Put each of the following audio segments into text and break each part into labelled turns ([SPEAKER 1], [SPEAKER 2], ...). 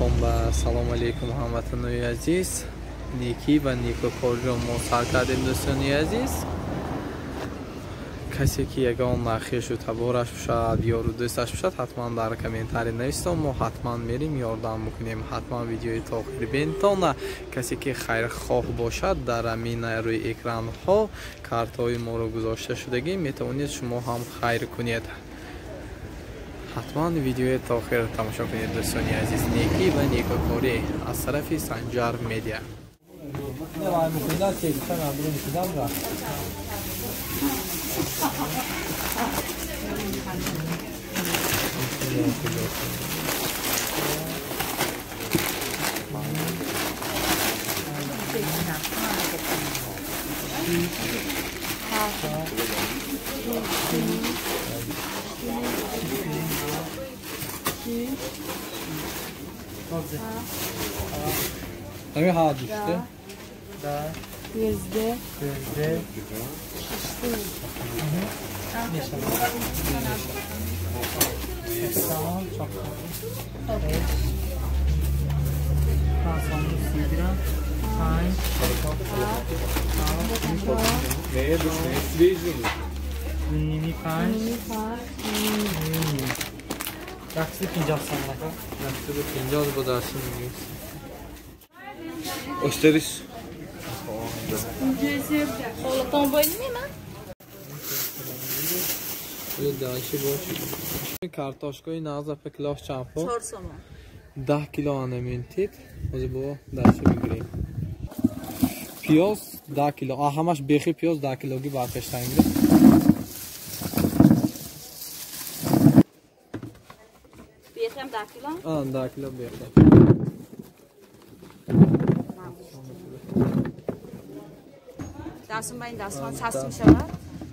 [SPEAKER 1] سلام علیکم هموطنان عزیز. نیکی و نیکوکار رو مصاحبه کردیم دوستان عزیز. کسی که یگان نخیش و تبارش بشد یا رو دوستش بشد حتما در کامنتاری نویسید و ما حتما میریم یاردم میکنیم. حتما ویدیوی تا آخر ببینید تا کسی که خیر خواه باشد در همین روی اکران ها کارت های ما رو گذاشته شدگی میتونید شما هم خیر کنید. حتما ویدیوی تا آخر تماشا کنید دوستان عزیز. نیکی و نیکوکاری از طرف سنجر میدیا. Tabii ha düştü. Da. Gözde. Gözde. Tamam, çok güzel. Sonra sidra. Hay. Neye düştü? Günlüğü kaç? Yaksı 50 sanırım. Yaksı 50 bu da şimdi. Osteris.
[SPEAKER 2] Oğlum boynu mu?
[SPEAKER 1] Böyle daşı boş. Kartoşkoyu nazı pekloş çampo.
[SPEAKER 2] Sorsama.
[SPEAKER 1] 10 kilo anemintit. O bu daşı bigireyim. Piyoz 10 kilo. Hamaş bekhi piyoz 10 kilo gibi arkadaşlar.
[SPEAKER 2] Bekhem 10 kilo?
[SPEAKER 1] 10 kilo bekhi.
[SPEAKER 2] Dersim ben dersim sarsım şava.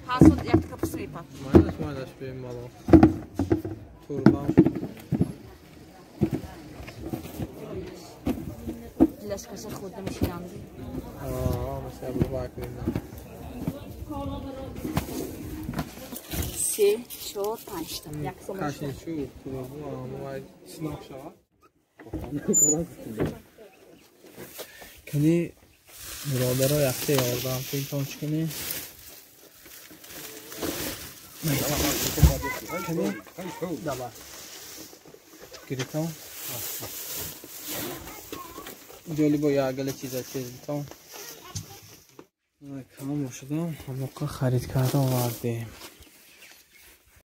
[SPEAKER 2] Hasıl yaktı kapısını yapar.
[SPEAKER 1] Maydaş benim balım. Turban.
[SPEAKER 2] Dileşkası xuddi mişyandı.
[SPEAKER 1] Mesela bu bakayım.
[SPEAKER 2] Si, şu tanıştım. Yaksın.
[SPEAKER 1] Kaşın şu turbu ama sınav şava. Kani برادرها یخته یاردم که این تانچ کنی کنی دبا گریتم جولی با یه اگل چیزا چیز بیتم کام باشدم همه خرید کرده آوردیم.